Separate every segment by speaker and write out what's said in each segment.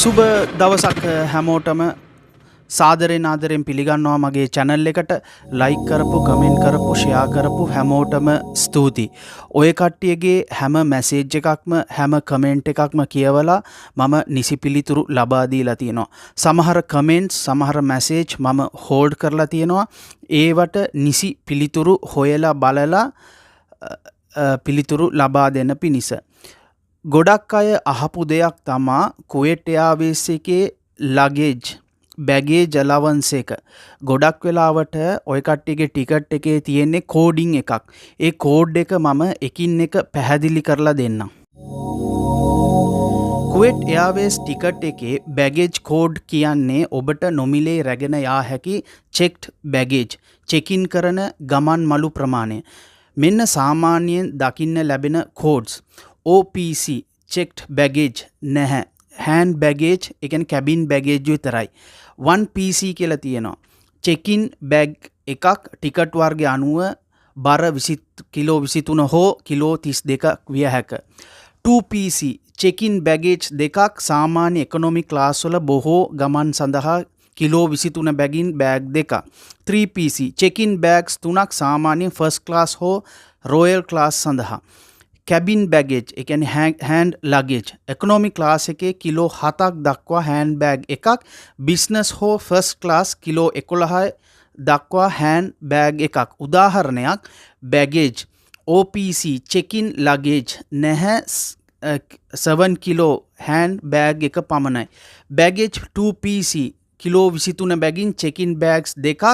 Speaker 1: සුබ දවසක් හැමෝටම සාදරයෙන් ආදරයෙන් පිළිගන්නවා මගේ channel එකට like කරපු comment කරපු share කරපු හැමෝටම ස්තුතියි. ඔය කට්ටියගේ හැම message එකක්ම හැම comment එකක්ම කියවලා මම නිසි පිළිතුරු ලබා දීලා තියෙනවා. සමහර comments සමහර message මම hold කරලා තියෙනවා. ඒවට නිසි පිළිතුරු හොයලා බලලා පිළිතුරු ලබා දෙන්න පිණිස. ගොඩක් අය අහපු දෙයක් තමා කුවේට් එයාර්වේස් එකේ luggage baggage allowance එක. ගොඩක් වෙලාවට ඔය කට්ටියගේ ටිකට් එකේ තියෙන්නේ කෝඩින් එකක්. ඒ කෝඩ් එක මම එකින් එක පැහැදිලි කරලා දෙන්නම්. කුවේට් එයාර්වේස් ටිකට් එකේ baggage code කියන්නේ ඔබට නොමිලේ රැගෙන යා හැකි checked baggage check-in කරන ගමන් මළු ප්‍රමාණය. මෙන්න සාමාන්‍යයෙන් දකින්න ලැබෙන codes. OPC checked baggage නැහැ. hand baggage ඒ කියන්නේ cabin baggage විතරයි. 1PC කියලා තියෙනවා. check-in bag එකක් ටිකට් වර්ගය අනුව බර 20 කිලෝ 23 හෝ කිලෝ 32ක් විය හැක. 2PC check-in baggage දෙකක් සාමාන්‍ය economy class වල බොහෝ ගමන් සඳහා කිලෝ 23 බැගින් බෑග් දෙකක්. 3PC check-in bags තුනක් සාමාන්‍ය first class හෝ royal class සඳහා. cabin baggage ඒ කියන්නේ hand luggage economy class එකේ කිලෝ 7ක් දක්වා hand bag එකක් business හෝ first class කිලෝ 11 දක්වා hand bag එකක්. උදාහරණයක් baggage OPC check-in luggage නැහැ 7 කිලෝ hand bag එක පමණයි. baggage 2PC කිලෝ 23 බැගින් check-in bags දෙකක්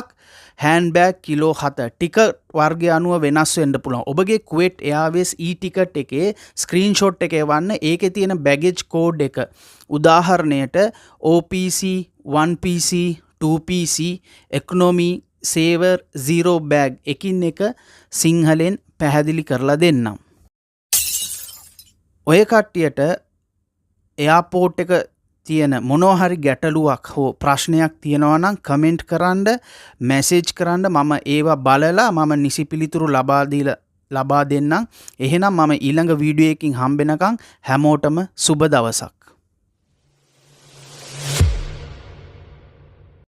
Speaker 1: hand bag කිලෝ 7 ටිකට් වර්ගය අනුව වෙනස් වෙන්න පුළුවන්. ඔබගේ කුවේට් එයාර්වේස් e-ටිකට් එකේ ස්ක්‍රීන්ෂොට් එක එවන්න. ඒකේ තියෙන baggage code එක. උදාහරණයට OPC 1PC 2PC economy saver 0 bag එකින් එක සිංහලෙන් පැහැදිලි කරලා දෙන්නම්. ඔය කට්ටියට එයාපෝට් එක තියෙන මොනවා හරි ගැටලුවක් හෝ ප්‍රශ්නයක් තියෙනවා නම් කමෙන්ට් කරන්න මැසේජ් කරන්න. මම ඒවා බලලා මම නිසි පිළිතුරු ලබා දෙන්නම්. එහෙනම් මම ඊළඟ වීඩියෝ එකකින් හම්බෙනකන් හැමෝටම සුබ දවසක්.